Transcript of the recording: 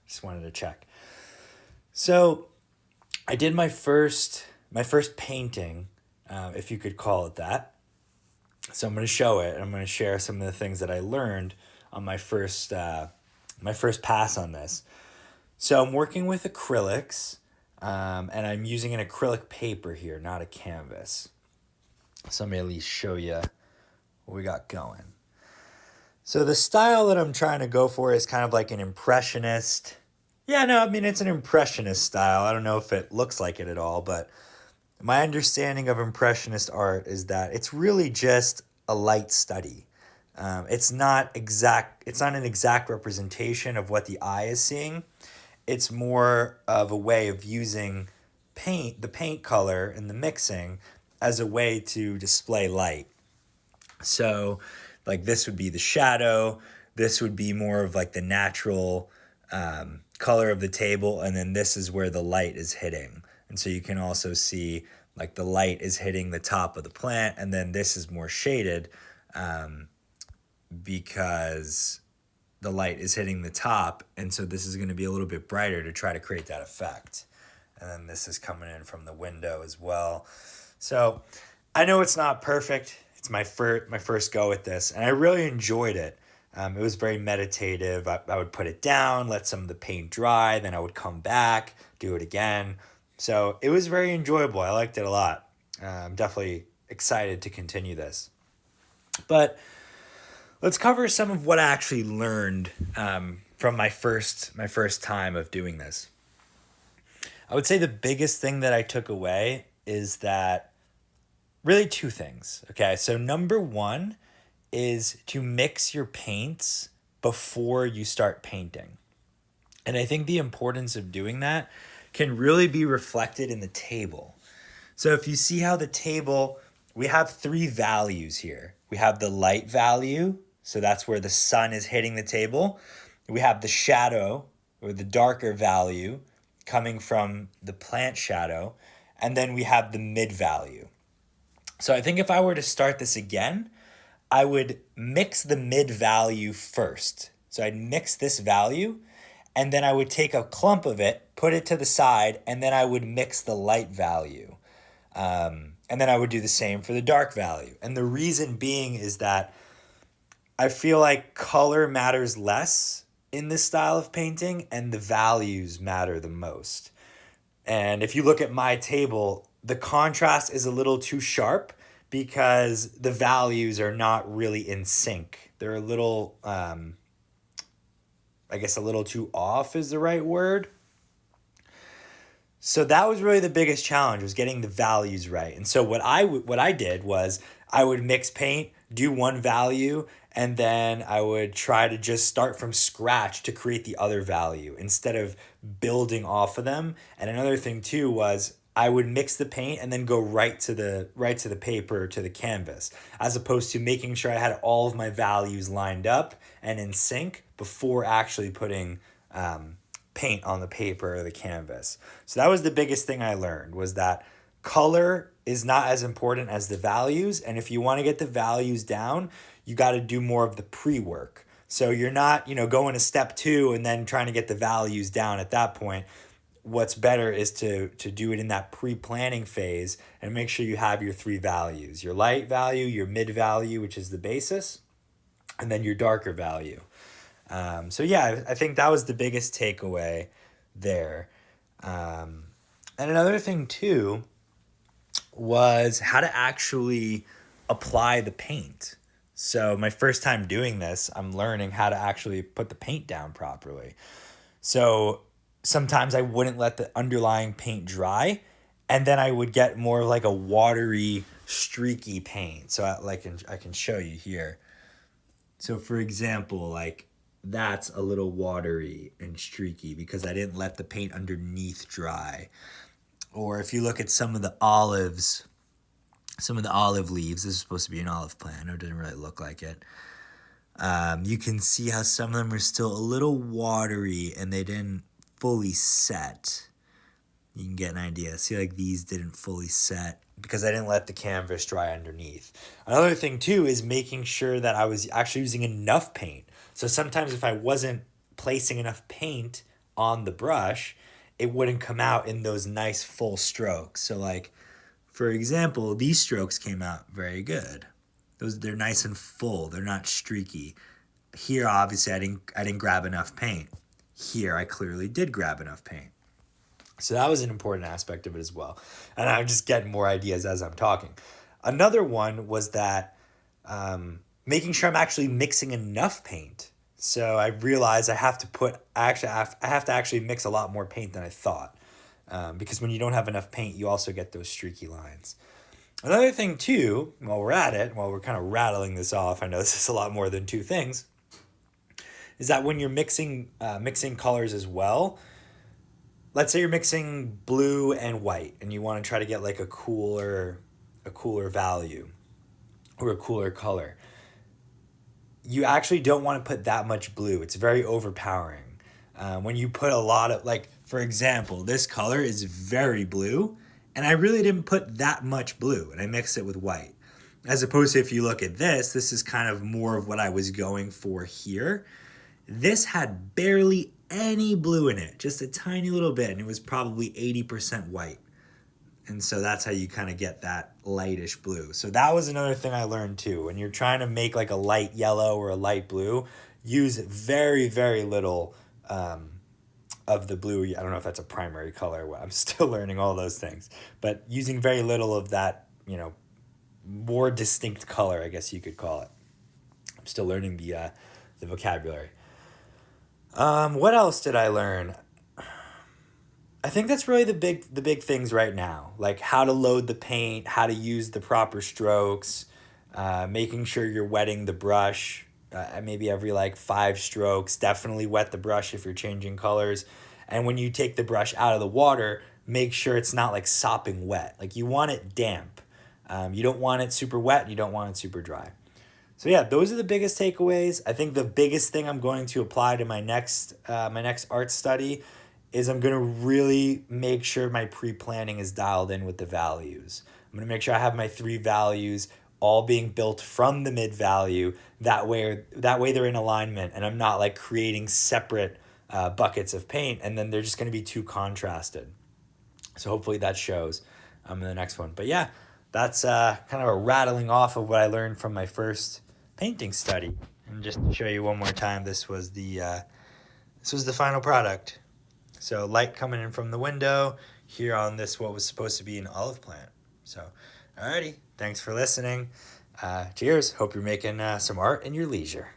Just wanted to check. So I did my first painting, if you could call it that. So I'm going to show it. I'm going to share some of the things that I learned on my first pass on this. So I'm working with acrylics, and I'm using an acrylic paper here, not a canvas. So let me at least show you what we got going. So the style that I'm trying to go for is kind of like an impressionist. Yeah, no, I mean, it's an impressionist style. I don't know if it looks like it at all, but my understanding of impressionist art is that it's really just a light study. It's not an exact representation of what the eye is seeing. It's more of a way of using the paint color and the mixing as a way to display light. So like this would be the shadow, this would be more of like the natural color of the table, and then this is where the light is hitting. And so you can also see like the light is hitting the top of the plant, and then this is more shaded because the light is hitting the top, and so this is going to be a little bit brighter to try to create that effect. And then this is coming in from the window as well. So I know it's not perfect. It's my first go at this, and I really enjoyed it. It was very meditative. I would put it down, let some of the paint dry, then I would come back, do it again. So it was very enjoyable. I liked it a lot. I'm definitely excited to continue this. But let's cover some of what I actually learned from my first time of doing this. I would say the biggest thing that I took away is that really two things. Okay, so number one is to mix your paints before you start painting. And I think the importance of doing that can really be reflected in the table. So if you see how the table, we have three values here. We have the light value, so that's where the sun is hitting the table. We have the shadow, or the darker value, coming from the plant shadow. And then we have the mid value. So I think if I were to start this again, I would mix the mid value first. So I'd mix this value, and then I would take a clump of it, put it to the side, and then I would mix the light value. And then I would do the same for the dark value. And the reason being is that I feel like color matters less in this style of painting, and the values matter the most. And if you look at my table, the contrast is a little too sharp because the values are not really in sync. They're a little, I guess a little too off is the right word. So that was really the biggest challenge, was getting the values right. And so what I did was I would mix paint, do one value, and then I would try to just start from scratch to create the other value instead of building off of them. And another thing too was I would mix the paint and then go right to the paper, to the canvas, as opposed to making sure I had all of my values lined up and in sync before actually putting paint on the paper or the canvas. So that was the biggest thing I learned, was that color is not as important as the values. And if you want to get the values down, you got to do more of the pre-work. So you're not, going to step 2 and then trying to get the values down at that point. What's better is to do it in that pre-planning phase and make sure you have your 3 values: your light value, your mid value, which is the basis, and then your darker value. So yeah, I think that was the biggest takeaway there. And another thing too was how to actually apply the paint. So my first time doing this, I'm learning how to actually put the paint down properly. So sometimes I wouldn't let the underlying paint dry, and then I would get more like a watery, streaky paint. So I can show you here. So for example, like that's a little watery and streaky because I didn't let the paint underneath dry. Or if you look at some of the olive leaves, this is supposed to be an olive plant. I know it didn't really look like it. You can see how some of them are still a little watery and they didn't fully set. You can get an idea. See, like these didn't fully set because I didn't let the canvas dry underneath. Another thing too is making sure that I was actually using enough paint. So sometimes if I wasn't placing enough paint on the brush, it wouldn't come out in those nice full strokes. So like, for example, these strokes came out very good. They're nice and full. They're not streaky. Here, obviously, I didn't grab enough paint. Here, I clearly did grab enough paint. So that was an important aspect of it as well. And I'm just getting more ideas as I'm talking. Another one was that making sure I'm actually mixing enough paint. So I realized I have to actually mix a lot more paint than I thought. Because when you don't have enough paint, you also get those streaky lines. Another thing too, while we're kind of rattling this off, I know this is a lot more than two things, is that when you're mixing colors as well, let's say you're mixing blue and white and you want to try to get like a cooler value or a cooler color. You actually don't want to put that much blue. It's very overpowering. When you put a lot of, like, for example, this color is very blue, and I really didn't put that much blue, and I mixed it with white. As opposed to if you look at this is kind of more of what I was going for here. This had barely any blue in it, just a tiny little bit, and it was probably 80% white. And so that's how you kind of get that lightish blue. So that was another thing I learned too. When you're trying to make like a light yellow or a light blue, use very, very little of the blue. I don't know if that's a primary color. I'm still learning all those things. But using very little of that, more distinct color, I guess you could call it. I'm still learning the vocabulary. What else did I learn? I think that's really the big things right now, like how to load the paint, how to use the proper strokes, making sure you're wetting the brush, maybe every like 5 strokes. Definitely wet the brush if you're changing colors. And when you take the brush out of the water, make sure it's not like sopping wet. Like you want it damp. You don't want it super wet. You don't want it super dry. So yeah, those are the biggest takeaways. I think the biggest thing I'm going to apply to my next art study is I'm going to really make sure my pre-planning is dialed in with the values. I'm going to make sure I have my 3 values all being built from the mid value. That way they're in alignment, and I'm not like creating separate buckets of paint, and then they're just going to be too contrasted. So hopefully that shows in the next one. But yeah, that's kind of a rattling off of what I learned from my first painting study. And just to show you one more time, this was the final product. So light coming in from the window here on this, what was supposed to be an olive plant. So, alrighty, thanks for listening. Cheers. Hope you're making some art in your leisure.